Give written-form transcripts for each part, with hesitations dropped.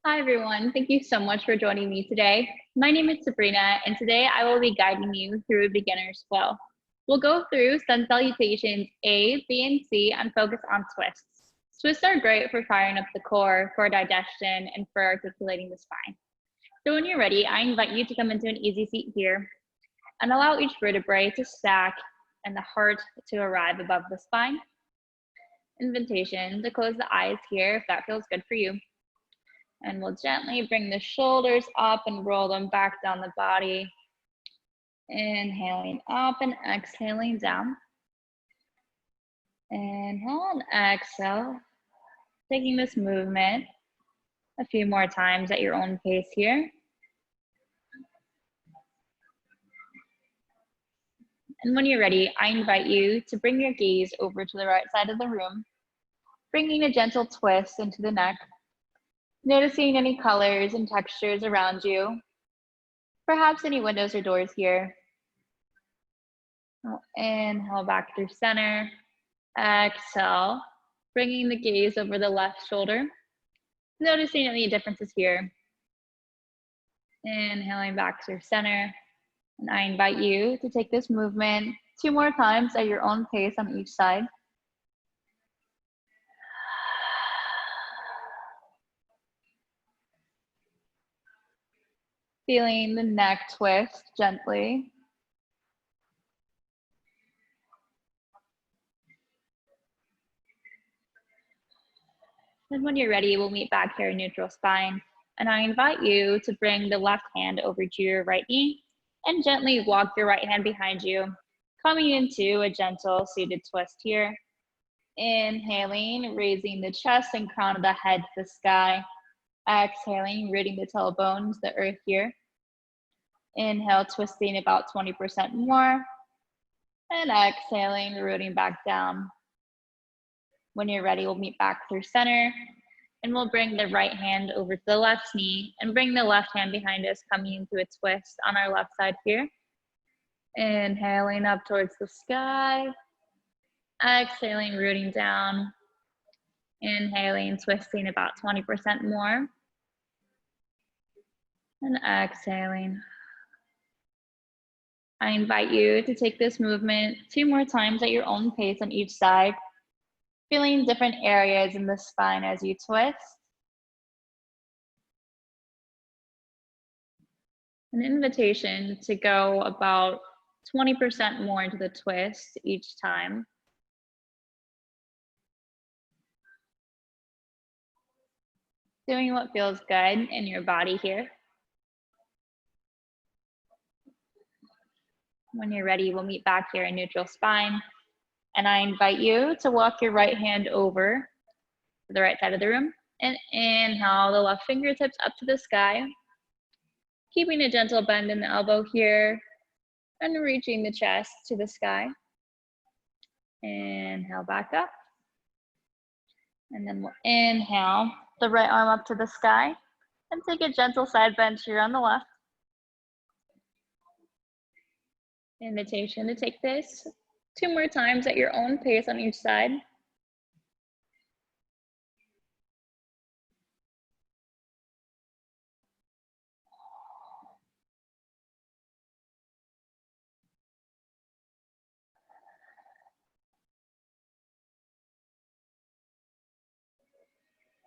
Hi, everyone. Thank you so much for joining me today. My name is Sabrina, and today I will be guiding you through a beginner's flow. We'll go through sun salutations A, B, and C and focus on twists. Twists are great for firing up the core, for digestion, and for articulating the spine. So when you're ready, I invite you to come into an easy seat here and allow each vertebrae to stack and the heart to arrive above the spine. Invitation to close the eyes here if that feels good for you. And we'll gently bring the shoulders up and roll them back down the body. Inhaling up and exhaling down. Inhale and exhale. Taking this movement a few more times at your own pace here. And when you're ready, I invite you to bring your gaze over to the right side of the room, bringing a gentle twist into the neck. Noticing any colors and textures around you, perhaps any windows or doors here. Inhale back through center, exhale, bringing the gaze over the left shoulder, noticing any differences here. Inhaling back through center, and I invite you to take this movement 2 more times at your own pace on each side. Feeling the neck twist gently. And when you're ready, we'll meet back here in neutral spine. And I invite you to bring the left hand over to your right knee and gently walk your right hand behind you, coming into a gentle seated twist here. Inhaling, raising the chest and crown of the head to the sky. Exhaling, rooting the tailbone to the earth here. Inhale, twisting about 20% more. And exhaling, rooting back down. When you're ready, we'll meet back through center. And we'll bring the right hand over to the left knee and bring the left hand behind us, coming into a twist on our left side here. Inhaling up towards the sky. Exhaling, rooting down. Inhaling, twisting about 20% more. And exhaling. I invite you to take this movement 2 more times at your own pace on each side, feeling different areas in the spine as you twist. An invitation to go about 20% more into the twist each time. Doing what feels good in your body here. When you're ready, we'll meet back here in neutral spine. And I invite you to walk your right hand over to the right side of the room. And inhale the left fingertips up to the sky. Keeping a gentle bend in the elbow here. And reaching the chest to the sky. Inhale back up. And then we'll inhale the right arm up to the sky. And take a gentle side bend here on the left. Invitation to take this 2 more times at your own pace on each side.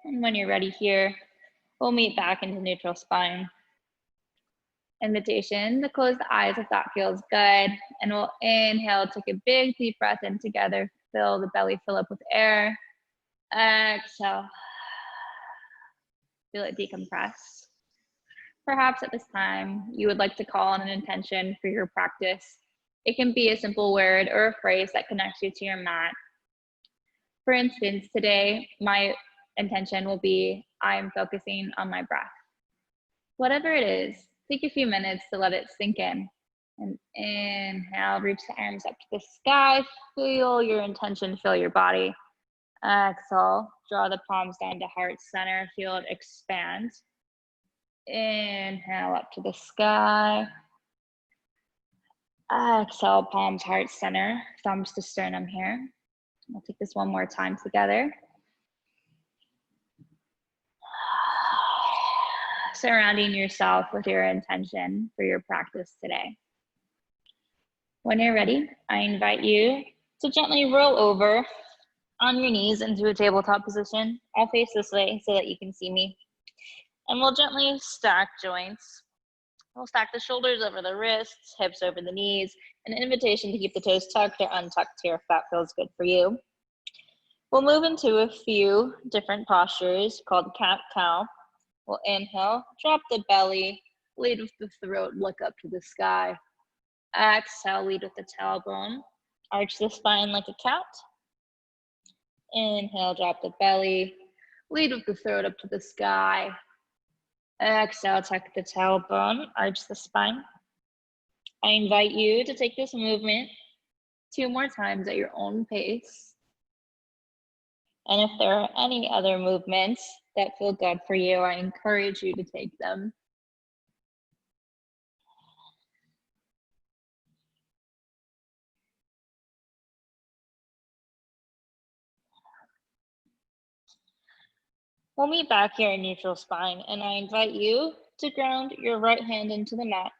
And when you're ready here, we'll meet back into neutral spine. Invitation to close the eyes if that feels good. And we'll inhale, take a big deep breath in together. Fill the belly, fill up with air. Exhale. Feel it decompress. Perhaps at this time, you would like to call on an intention for your practice. It can be a simple word or a phrase that connects you to your mat. For instance, today, my intention will be, I'm focusing on my breath. Whatever it is, take a few minutes to let it sink in. And inhale, reach the arms up to the sky. Feel your intention, feel your body. Exhale, draw the palms down to heart center. Feel it expand. Inhale up to the sky. Exhale, palms heart center, thumbs to sternum here. We'll take this one more time together. surrounding yourself with your intention for your practice today. When you're ready, I invite you to gently roll over on your knees into a tabletop position. I'll face this way so that you can see me. And we'll gently stack joints. We'll stack the shoulders over the wrists, hips over the knees, an invitation to keep the toes tucked or untucked here if that feels good for you. We'll move into a few different postures called cat-cow. We'll inhale, drop the belly, lead with the throat, look up to the sky. Exhale, lead with the tailbone, arch the spine like a cat. Inhale, drop the belly, lead with the throat up to the sky. Exhale, tuck the tailbone, arch the spine. I invite you to take this movement 2 more times at your own pace. And if there are any other movements that feel good for you, I encourage you to take them. We'll meet back here in neutral spine, and I invite you to ground your right hand into the mat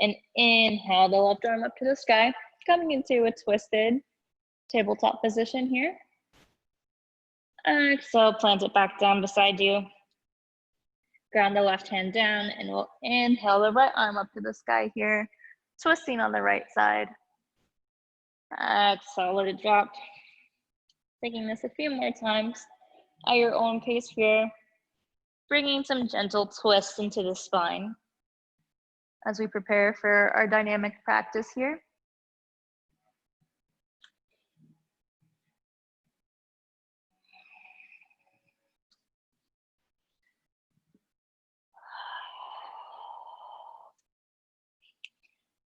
and inhale the left arm up to the sky, coming into a twisted tabletop position here. Exhale, plant it back down beside you. Ground the left hand down, and we'll inhale the right arm up to the sky here, twisting on the right side. Exhale, let it drop. Taking this a few more times at your own pace here, bringing some gentle twists into the spine as we prepare for our dynamic practice here.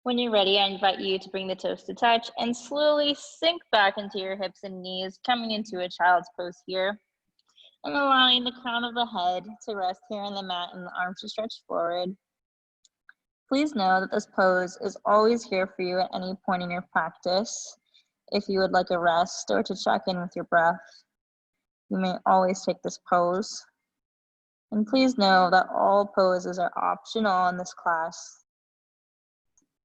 When you're ready, I invite you to bring the toes to touch and slowly sink back into your hips and knees, coming into a child's pose here, and allowing the crown of the head to rest here on the mat and the arms to stretch forward. Please know that this pose is always here for you at any point in your practice. If you would like a rest or to check in with your breath, you may always take this pose. And please know that all poses are optional in this class.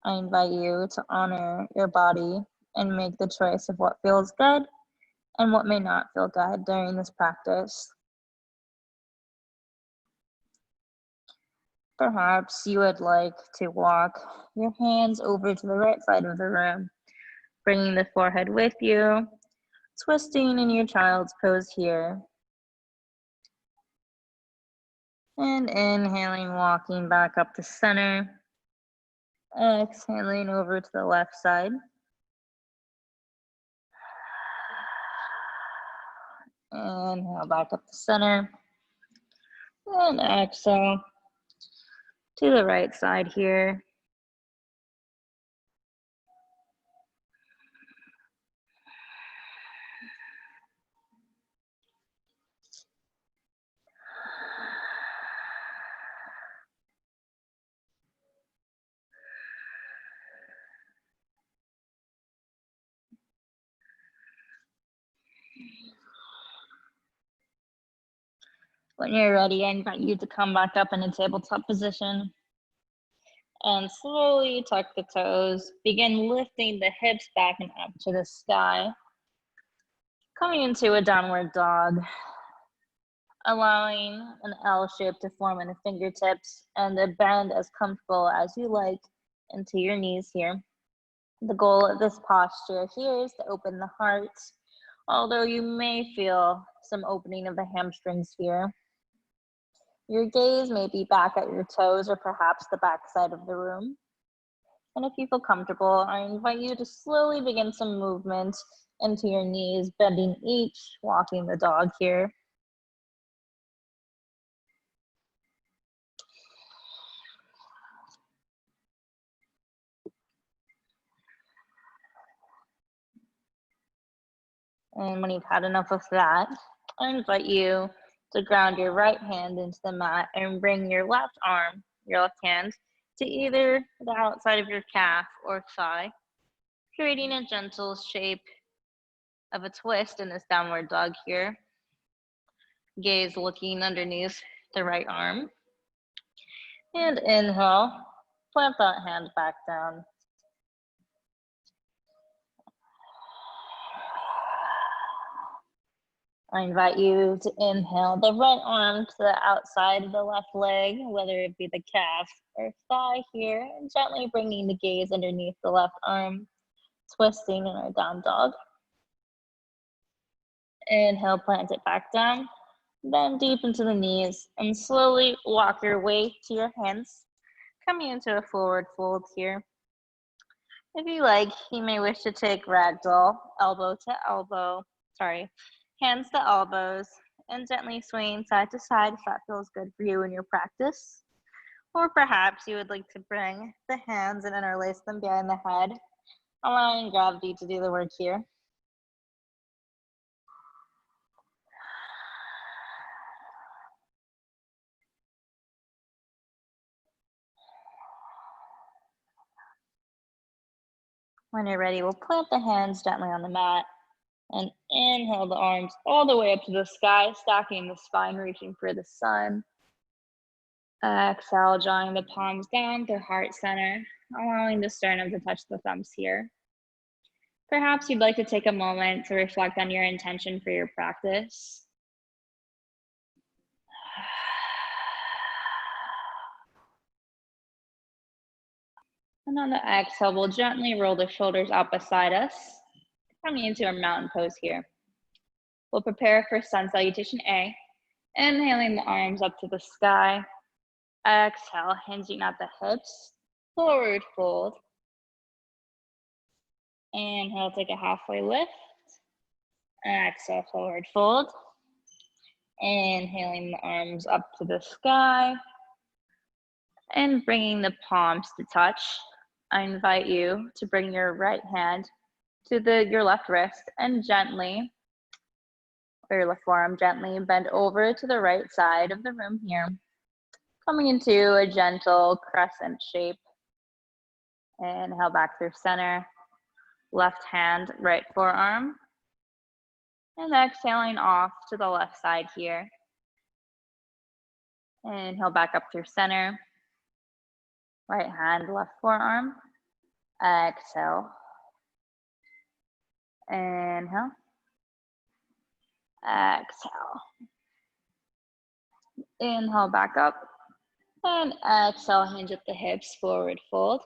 I invite you to honor your body and make the choice of what feels good and what may not feel good during this practice. Perhaps you would like to walk your hands over to the right side of the room, bringing the forehead with you, twisting in your child's pose here. And inhaling, walking back up to center. Exhaling over to the left side. Inhale back up to center. And exhale to the right side here. When you're ready, I invite you to come back up in a tabletop position and slowly tuck the toes. Begin lifting the hips back and up to the sky. Coming into a downward dog, allowing an L shape to form in the fingertips and a bend as comfortable as you like into your knees here. The goal of this posture here is to open the heart, although you may feel some opening of the hamstrings here. Your gaze may be back at your toes or perhaps the back side of the room. And if you feel comfortable, I invite you to slowly begin some movement into your knees, bending each, walking the dog here. And when you've had enough of that, I invite you to ground your right hand into the mat and bring your left arm, your left hand, to either the outside of your calf or thigh, creating a gentle shape of a twist in this downward dog here. Gaze looking underneath the right arm. And inhale, plant that hand back down. I invite you to inhale the right arm to the outside of the left leg, whether it be the calf or thigh here, and gently bringing the gaze underneath the left arm, twisting in our down dog. Inhale, plant it back down, then deep into the knees, and slowly walk your way to your hands, coming into a forward fold here. If you like, you may wish to take ragdoll, elbow to elbow, hands to elbows, and gently swaying side to side if that feels good for you in your practice. Or perhaps you would like to bring the hands and interlace them behind the head, allowing gravity to do the work here. When you're ready, we'll plant the hands gently on the mat and inhale the arms all the way up to the sky, stacking the spine, reaching for the sun. Exhale, drawing the palms down to heart center, allowing the sternum to touch the thumbs here. Perhaps you'd like to take a moment to reflect on your intention for your practice. And on the exhale, we'll gently roll the shoulders out beside us, coming into a mountain pose here. We'll prepare for sun salutation A, inhaling the arms up to the sky. Exhale, hinging at the hips, forward fold. Inhale, take a halfway lift. Exhale, forward fold. Inhaling the arms up to the sky. And bringing the palms to touch. I invite you to bring your right hand to your left wrist and gently, or your left forearm, gently bend over to the right side of the room here. Coming into a gentle crescent shape. Inhale back through center. Left hand, right forearm. And exhaling off to the left side here. Inhale back up through center. Right hand, left forearm. Exhale. Inhale. Exhale. Inhale back up. And exhale, hinge at the hips, forward fold.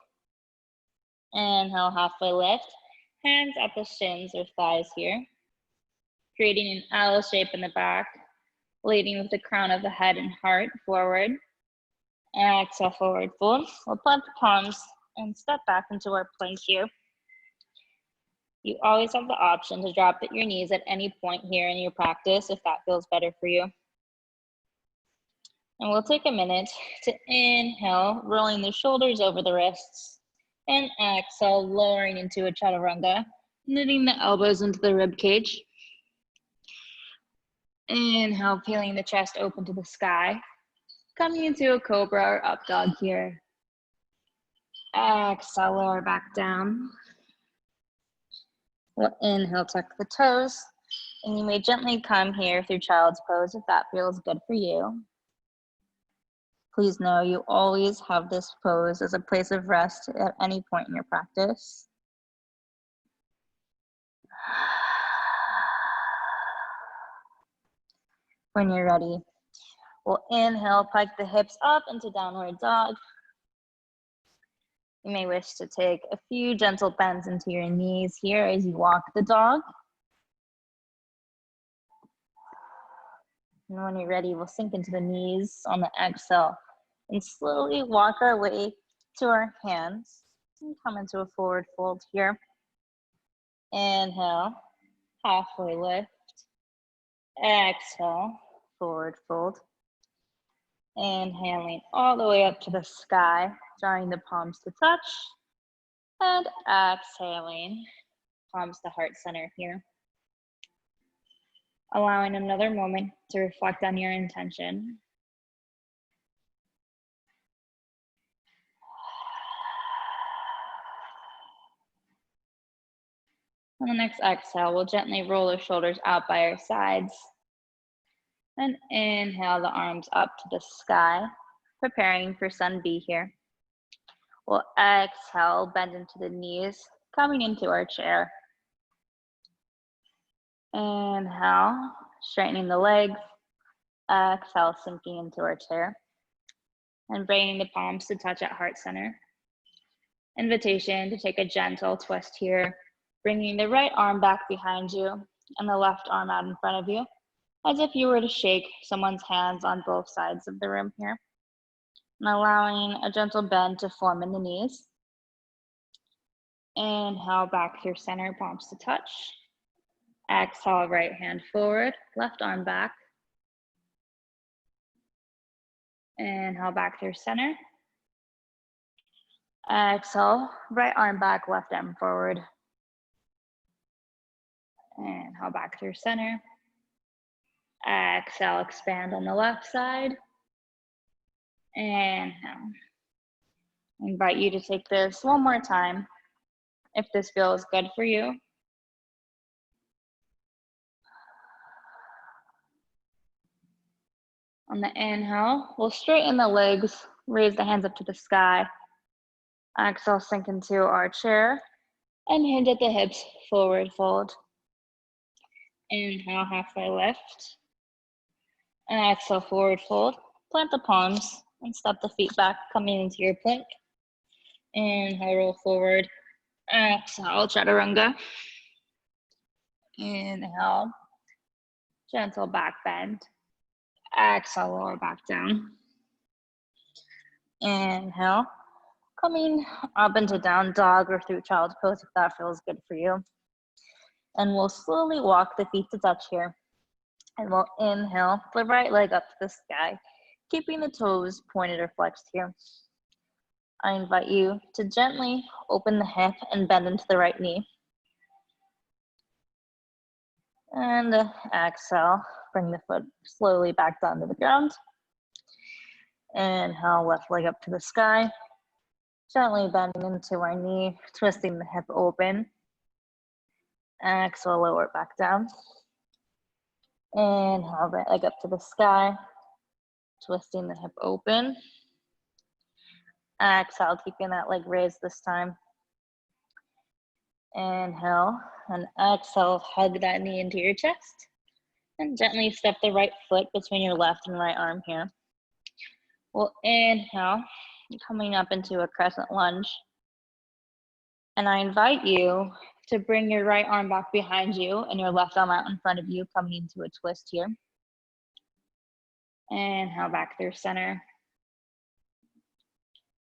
Inhale, halfway lift. Hands at the shins or thighs here. Creating an L shape in the back. Leading with the crown of the head and heart forward. Exhale, forward fold. We'll plant the palms and step back into our plank here. You always have the option to drop at your knees at any point here in your practice if that feels better for you. And we'll take a minute to inhale, rolling the shoulders over the wrists, and exhale, lowering into a chaturanga, knitting the elbows into the rib cage. Inhale, peeling the chest open to the sky, coming into a cobra or up dog here. Exhale, lower back down. We'll inhale, tuck the toes, and you may gently come here through child's pose if that feels good for you. Please know you always have this pose as a place of rest at any point in your practice. When you're ready, we'll inhale, pike the hips up into downward dog. You may wish to take a few gentle bends into your knees here as you walk the dog. And when you're ready, we'll sink into the knees on the exhale and slowly walk our way to our hands and come into a forward fold here. Inhale, halfway lift. Exhale, forward fold. Inhaling all the way up to the sky, drawing the palms to touch. And exhaling, palms to heart center here. Allowing another moment to reflect on your intention. On the next exhale, we'll gently roll the shoulders out by our sides. And inhale the arms up to the sky, preparing for sun B here. We'll exhale, bend into the knees, coming into our chair. Inhale, straightening the legs. Exhale, sinking into our chair. And bringing the palms to touch at heart center. Invitation to take a gentle twist here, bringing the right arm back behind you and the left arm out in front of you, as if you were to shake someone's hands on both sides of the room here. And allowing a gentle bend to form in the knees. Inhale, back through center, palms to touch. Exhale, right hand forward, left arm back. Inhale, back through center. Exhale, right arm back, left arm forward. Inhale, back through center. Exhale, expand on the left side. Inhale. I invite you to take this one more time, if this feels good for you. On the inhale, we'll straighten the legs, raise the hands up to the sky. Exhale, sink into our chair and hinge at the hips, forward fold. Inhale, halfway lift. And exhale, forward fold. Plant the palms and step the feet back, coming into your plank. Inhale, roll forward. Exhale, chaturanga. Inhale, gentle back bend. Exhale, lower back down. Inhale, coming up into down dog or through child's pose if that feels good for you. And we'll slowly walk the feet to touch here. And we'll inhale the right leg up to the sky, keeping the toes pointed or flexed here. I invite you to gently open the hip and bend into the right knee. And exhale, bring the foot slowly back down to the ground. Inhale, left leg up to the sky. Gently bending into our knee, twisting the hip open. Exhale, lower it back down. Inhale, right leg up to the sky. Twisting the hip open. Exhale, keeping that leg raised this time. Inhale, and exhale, hug that knee into your chest. And gently step the right foot between your left and right arm here. We'll inhale, coming up into a crescent lunge. And I invite you to bring your right arm back behind you and your left arm out in front of you, coming into a twist here. Inhale, back through center.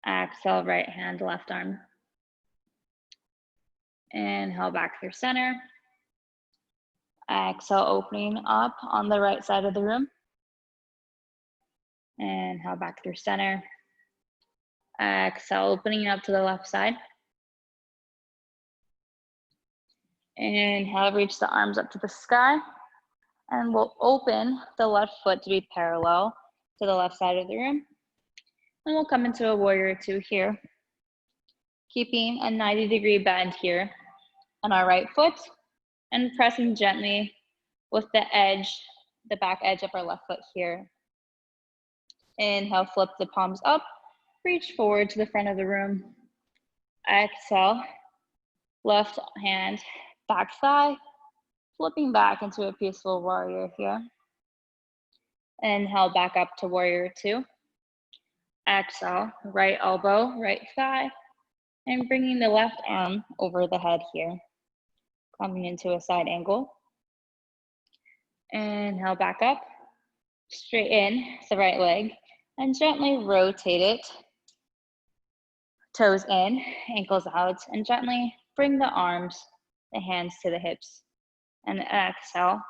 Exhale, right hand, left arm. Inhale, back through center. Exhale, opening up on the right side of the room. Inhale, back through center. Exhale, opening up to the left side. Inhale, reach the arms up to the sky. And we'll open the left foot to be parallel to the left side of the room. And we'll come into a warrior two here, keeping a 90-degree bend here on our right foot and pressing gently with the edge, the back edge of our left foot here. Inhale, flip the palms up, reach forward to the front of the room. Exhale, left hand, back thigh, flipping back into a peaceful warrior here. Inhale, back up to warrior two. Exhale, right elbow, right thigh, and bringing the left arm over the head here, coming into a side angle. Inhale, back up, straighten the right leg, and gently rotate it, toes in, ankles out, and gently bring the arms, the hands to the hips. And exhale,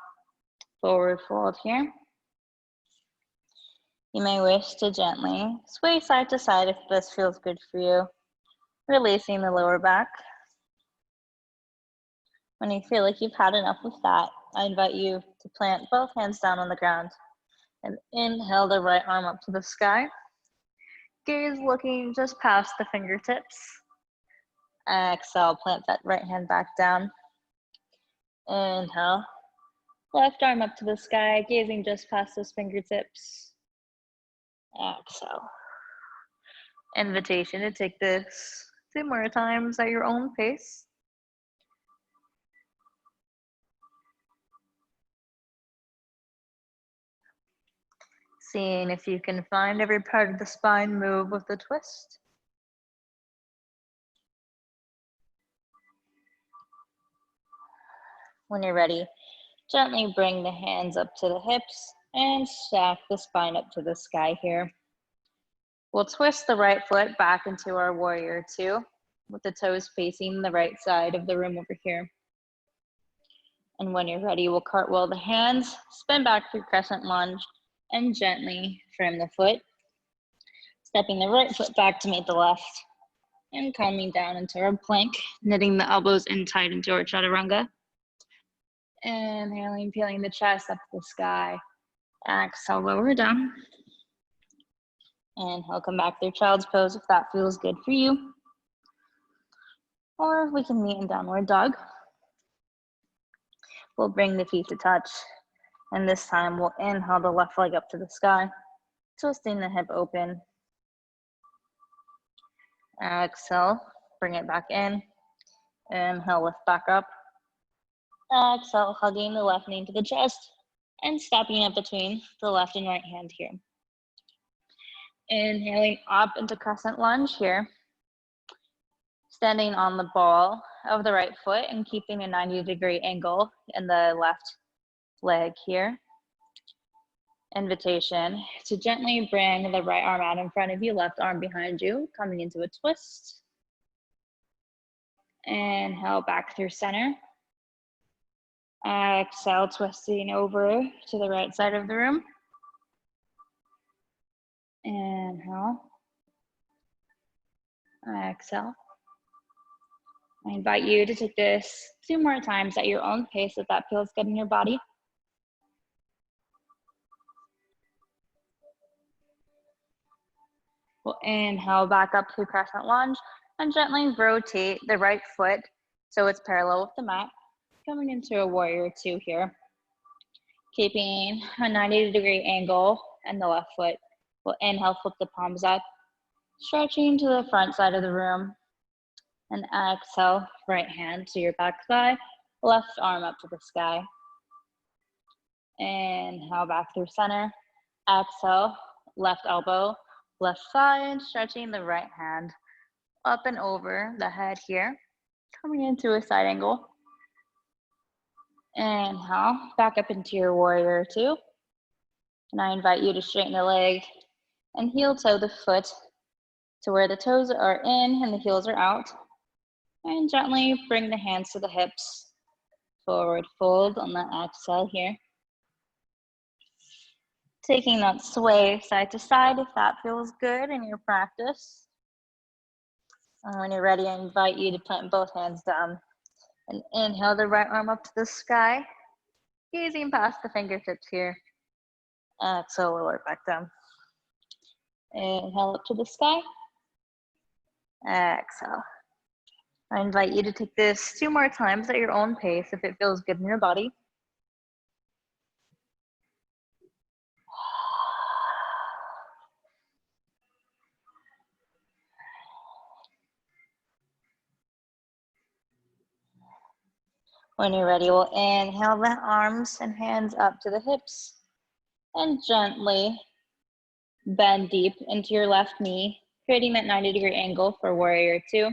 forward fold here. You may wish to gently sway side to side if this feels good for you, releasing the lower back. When you feel like you've had enough with that, I invite you to plant both hands down on the ground and inhale the right arm up to the sky. Gaze looking just past the fingertips. Exhale, plant that right hand back down. Inhale, left arm up to the sky, gazing just past those fingertips. Exhale. Invitation to take this 2 more times at your own pace. Seeing if you can find every part of the spine move with the twist. When you're ready, gently bring the hands up to the hips and stack the spine up to the sky here. We'll twist the right foot back into our warrior two, with the toes facing the right side of the room over here. And when you're ready, we'll cartwheel the hands, spin back through crescent lunge, and gently frame the foot, stepping the right foot back to meet the left, and coming down into our plank, knitting the elbows in tight into our chaturanga. Inhaling, peeling the chest up to the sky. Exhale, lower down. Inhale, come back through child's pose if that feels good for you. Or we can meet in downward dog. We'll bring the feet to touch. And this time we'll inhale the left leg up to the sky, twisting the hip open. Exhale, bring it back in. Inhale, lift back up. Exhale, hugging the left knee to the chest and stepping up between the left and right hand here. Inhaling up into crescent lunge here. Standing on the ball of the right foot and keeping a 90-degree angle in the left leg here. Invitation to gently bring the right arm out in front of you, left arm behind you, coming into a twist. Inhale back through center. Exhale, twisting over to the right side of the room. Inhale. Exhale. I invite you to take this 2 more times at your own pace if that feels good in your body. We'll inhale back up to crescent lunge and gently rotate the right foot so it's parallel with the mat. Coming into a warrior two here. Keeping a 90-degree angle and the left foot. We'll inhale, flip the palms up, stretching to the front side of the room. And exhale, right hand to your back thigh, left arm up to the sky. Inhale, back through center. Exhale, left elbow, left thigh, and stretching the right hand up and over the head here. Coming into a side angle. Inhale, back up into your warrior two. And I invite you to straighten the leg and heel toe the foot to where the toes are in and the heels are out. And gently bring the hands to the hips. Forward fold on the exhale here. Taking that sway side to side if that feels good in your practice. And when you're ready, I invite you to plant both hands down. And inhale the right arm up to the sky, gazing past the fingertips here. Exhale, lower back down. Inhale up to the sky. Exhale. I invite you to take this 2 more times at your own pace if it feels good in your body. When you're ready, we'll inhale the arms and hands up to the hips and gently bend deep into your left knee, creating that 90-degree angle for warrior two.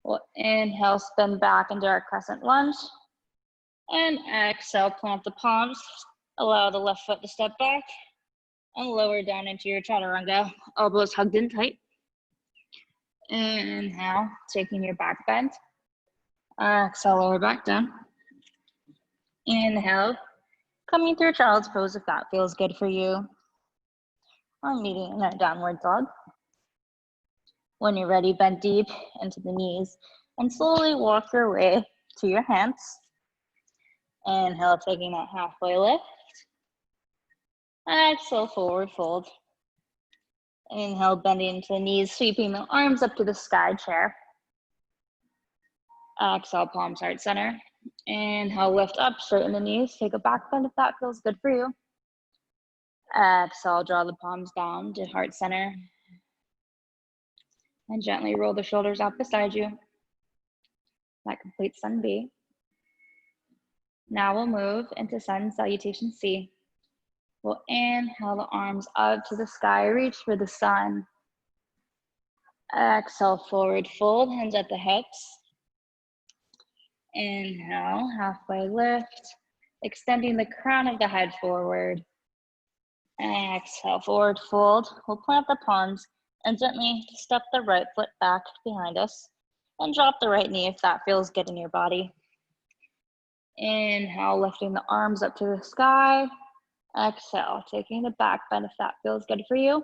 We'll inhale, spin back into our crescent lunge, and exhale, plant the palms, allow the left foot to step back, and lower down into your chaturanga, elbows hugged in tight. Inhale, taking your back bend. Exhale, lower back down. Inhale, coming through child's pose if that feels good for you. Or meeting in our downward dog. When you're ready, bend deep into the knees and slowly walk your way to your hands. Inhale, taking that halfway lift. Exhale, forward fold. Inhale, bending into the knees, sweeping the arms up to the sky chair. Exhale, palms heart center. Inhale, lift up, straighten the knees. Take a back bend if that feels good for you. Exhale, draw the palms down to heart center. And gently roll the shoulders out beside you. That completes Sun B. Now we'll move into Sun Salutation C. We'll inhale the arms up to the sky, reach for the sun. Exhale, forward fold, hands at the hips. Inhale, halfway lift, extending the crown of the head forward. Exhale, forward fold. We'll plant the palms and gently step the right foot back behind us and drop the right knee if that feels good in your body. Inhale, lifting the arms up to the sky. Exhale, taking the back bend if that feels good for you.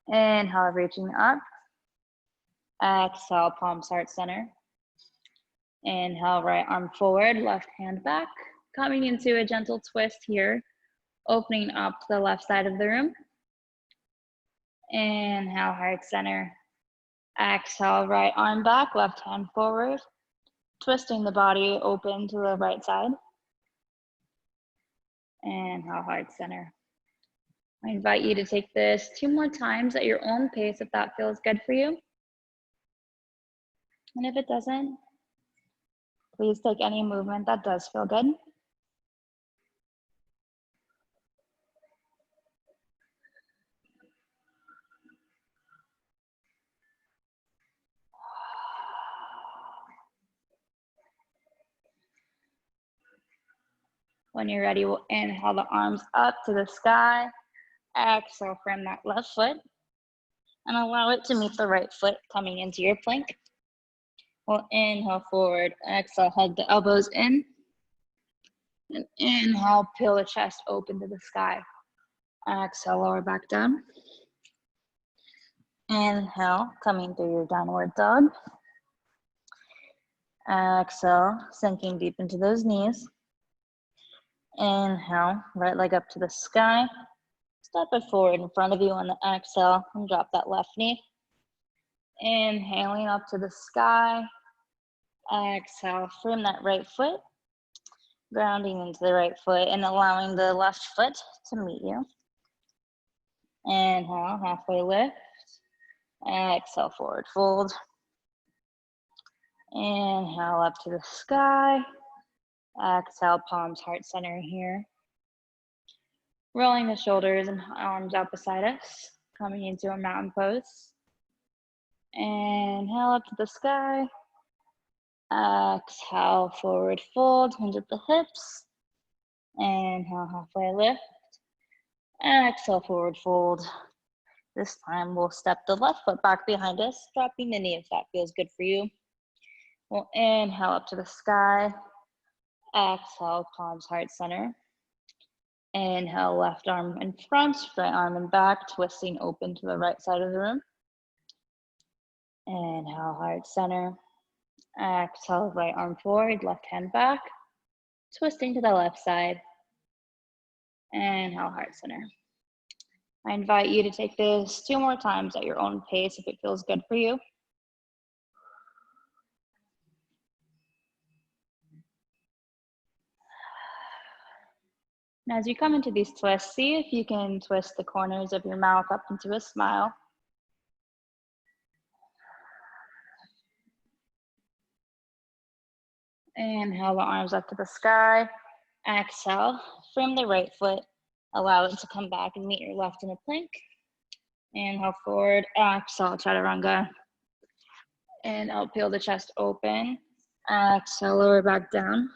Inhale, reaching up. Exhale, palms heart center. Inhale, right arm forward, left hand back. Coming into a gentle twist here, opening up to the left side of the room. Inhale, heart center. Exhale, right arm back, left hand forward. Twisting the body open to the right side. Inhale, heart center. I invite you to take this 2 more times at your own pace if that feels good for you. And if it doesn't, please take any movement that does feel good. When you're ready, we'll inhale the arms up to the sky. Exhale, frame that left foot and allow it to meet the right foot coming into your plank. We'll inhale forward. Exhale, hug the elbows in. And inhale, peel the chest open to the sky. Exhale, lower back down. Inhale, coming through your downward dog. Exhale, sinking deep into those knees. Inhale, right leg up to the sky. Step it forward in front of you on the exhale and drop that left knee. Inhaling up to the sky. Exhale, frame that right foot. Grounding into the right foot and allowing the left foot to meet you. Inhale, halfway lift. Exhale, forward fold. Inhale up to the sky. Exhale, palms heart center here. Rolling the shoulders and arms out beside us. Coming into a mountain pose. Inhale up to the sky. Exhale, forward fold, hands at the hips. Inhale, halfway lift. Exhale, forward fold. This time we'll step the left foot back behind us, dropping the knee if that feels good for you. We'll inhale up to the sky. Exhale, palms heart center. Inhale, left arm in front, right arm in back, twisting open to the right side of the room. Inhale, heart center. Exhale, right arm forward, left hand back, twisting to the left side. Inhale, heart center. I invite you to take this 2 more times at your own pace if it feels good for you. And as you come into these twists, see if you can twist the corners of your mouth up into a smile. Inhale the arms up to the sky. Exhale, frame the right foot. Allow it to come back and meet your left in a plank. Inhale forward, exhale, chaturanga. Inhale, peel the chest open. Exhale, lower back down.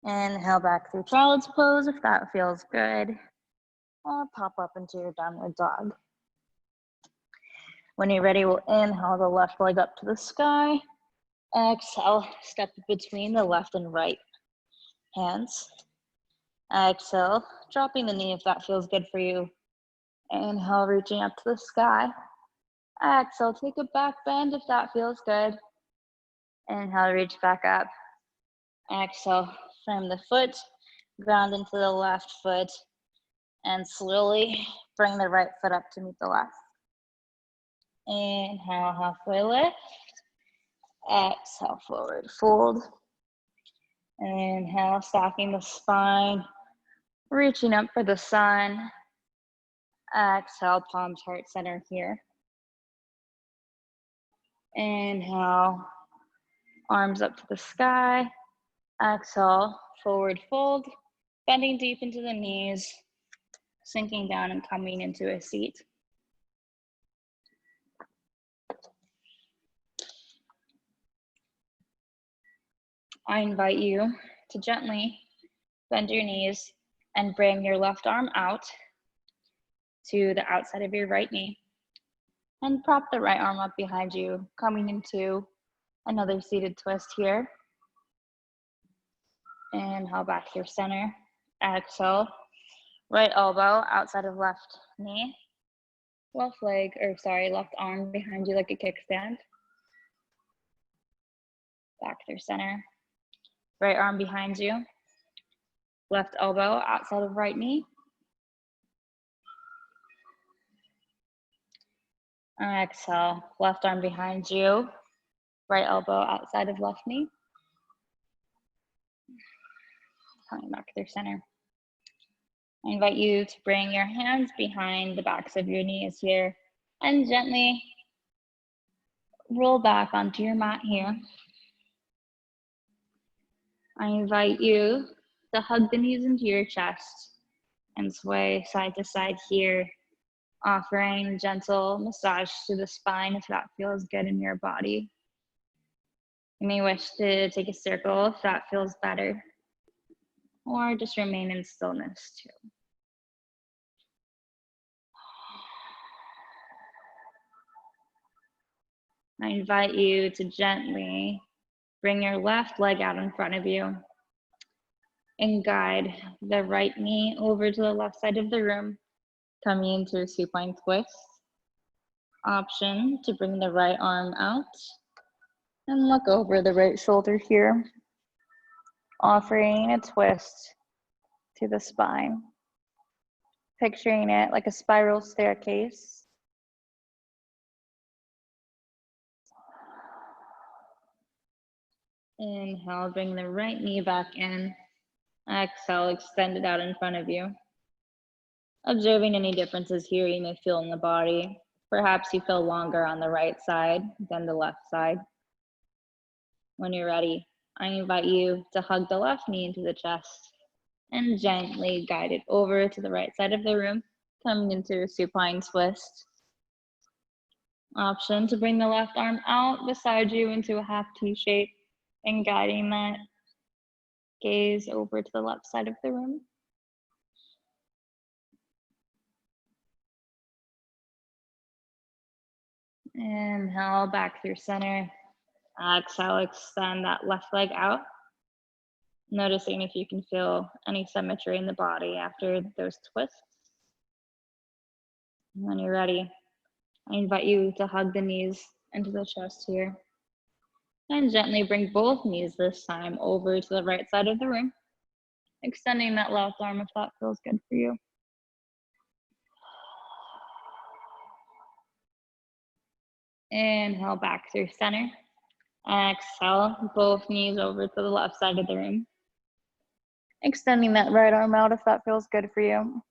Inhale back through child's pose if that feels good. Or pop up into your downward dog. When you're ready, we'll inhale the left leg up to the sky. Exhale, step between the left and right hands. Exhale, dropping the knee if that feels good for you. Inhale, reaching up to the sky. Exhale, take a back bend if that feels good. Inhale, reach back up. Exhale, frame the foot, ground into the left foot, and slowly bring the right foot up to meet the left. Inhale, halfway lift. Exhale, forward fold. Inhale, stacking the spine, reaching up for the sun. Exhale, palms heart center here. Inhale, arms up to the sky. Exhale, forward fold, bending deep into the knees, sinking down and coming into a seat. I invite you to gently bend your knees and bring your left arm out to the outside of your right knee. And prop the right arm up behind you, coming into another seated twist here. Inhale back to your center. Exhale, right elbow outside of left knee. Left arm behind you like a kickstand. Back to your center. Right arm behind you. Left elbow outside of right knee. Exhale, left arm behind you. Right elbow outside of left knee. Coming back to their center. I invite you to bring your hands behind the backs of your knees here and gently roll back onto your mat here. I invite you to hug the knees into your chest and sway side to side here, offering a gentle massage to the spine if that feels good in your body. You may wish to take a circle if that feels better, or just remain in stillness too. I invite you to gently bring your left leg out in front of you and guide the right knee over to the left side of the room, coming into a supine twist. Option to bring the right arm out and look over the right shoulder here, offering a twist to the spine, picturing it like a spiral staircase. Inhale, bring the right knee back in. Exhale, extend it out in front of you. Observing any differences here you may feel in the body. Perhaps you feel longer on the right side than the left side. When you're ready, I invite you to hug the left knee into the chest and gently guide it over to the right side of the room, coming into a supine twist. Option to bring the left arm out beside you into a half T shape and guiding that gaze over to the left side of the room. Inhale, back through center. Exhale, extend that left leg out. Noticing if you can feel any symmetry in the body after those twists. And when you're ready, I invite you to hug the knees into the chest here. And gently bring both knees this time over to the right side of the room, extending that left arm if that feels good for you. Inhale back through center. Exhale, both knees over to the left side of the room. Extending that right arm out if that feels good for you.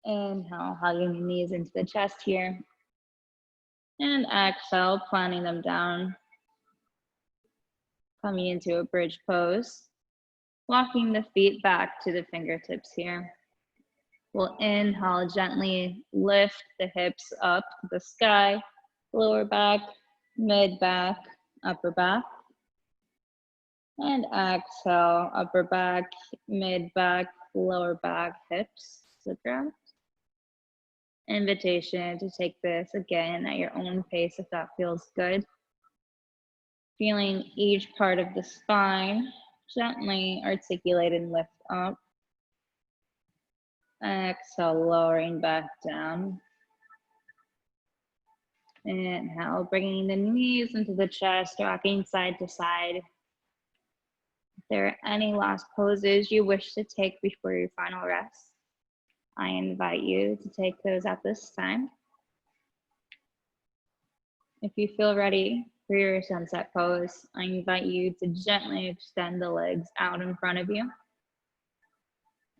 Inhale, hugging the knees into the chest here. And exhale, planting them down. Coming into a bridge pose. Walking the feet back to the fingertips here. We'll inhale, gently lift the hips up to the sky, lower back, mid back, upper back. And exhale, upper back, mid back, lower back, hips to the ground. Invitation to take this again at your own pace if that feels good. Feeling each part of the spine gently articulate and lift up. Exhale, lowering back down. Inhale, bringing the knees into the chest, rocking side to side. If there are any last poses you wish to take before your final rest, I invite you to take those at this time. If you feel ready for your sunset pose, I invite you to gently extend the legs out in front of you,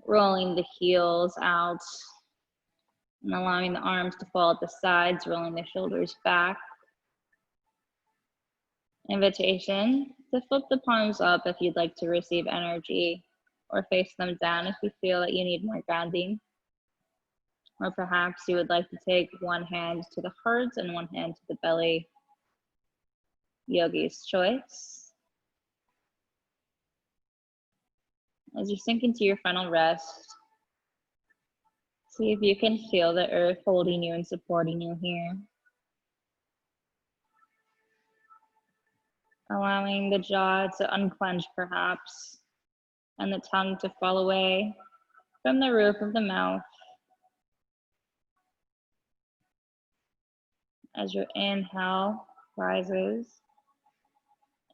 rolling the heels out, And allowing the arms to fall at the sides, rolling the shoulders back. Invitation to flip the palms up if you'd like to receive energy, or face them down if you feel that you need more grounding. Or perhaps you would like to take one hand to the heart and one hand to the belly. Yogi's choice. As you sink into your final rest, see if you can feel the earth holding you and supporting you here. Allowing the jaw to unclench perhaps, and the tongue to fall away from the roof of the mouth. As your inhale rises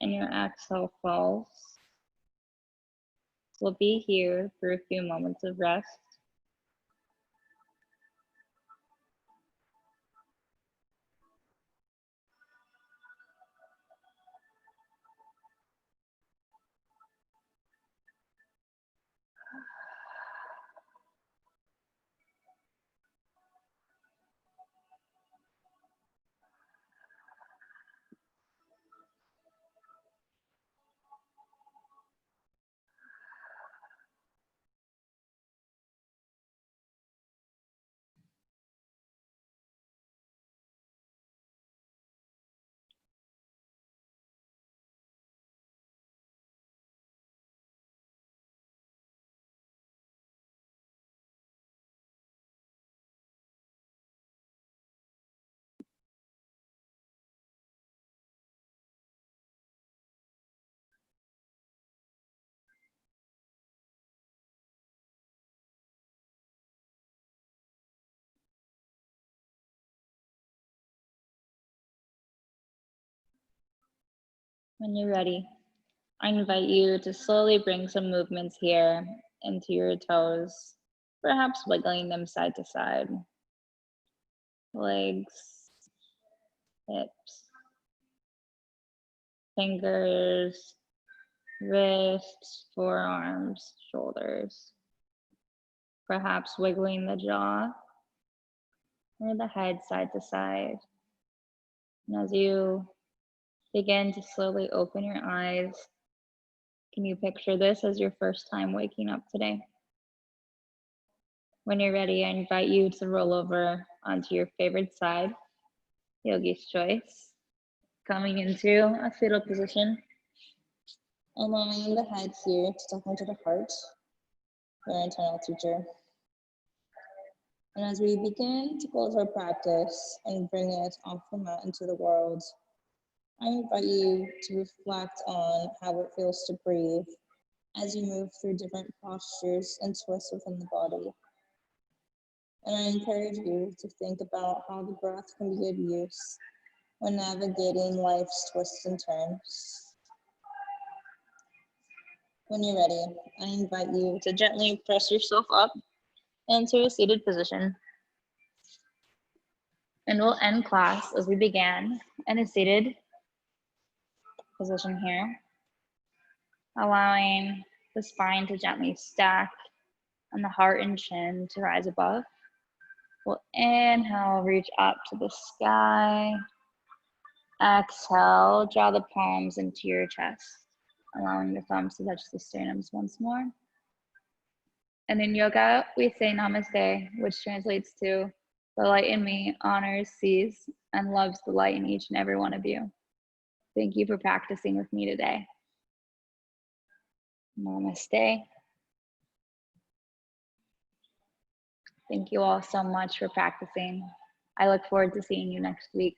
and your exhale falls. We'll be here for a few moments of rest. When you're ready, I invite you to slowly bring some movements here into your toes, perhaps wiggling them side to side. Legs, hips, fingers, wrists, forearms, shoulders. Perhaps wiggling the jaw or the head side to side. And as you begin to slowly open your eyes, can you picture this as your first time waking up today? When you're ready, I invite you to roll over onto your favorite side, Yogi's choice, coming into a fetal position, allowing the head here to tuck into the heart, your internal teacher. And as we begin to close our practice and bring it off the mat into the world, I invite you to reflect on how it feels to breathe as you move through different postures and twists within the body. And I encourage you to think about how the breath can be of use when navigating life's twists and turns. When you're ready, I invite you to gently press yourself up into a seated position. And we'll end class as we began in a seated position here, allowing the spine to gently stack and the heart and chin to rise above. We'll inhale, reach up to the sky. Exhale, draw the palms into your chest, allowing the thumbs to touch the sternums once more. And in yoga, we say Namaste, which translates to the light in me honors, sees, and loves the light in each and every one of you. Thank you for practicing with me today. Namaste. Thank you all so much for practicing. I look forward to seeing you next week.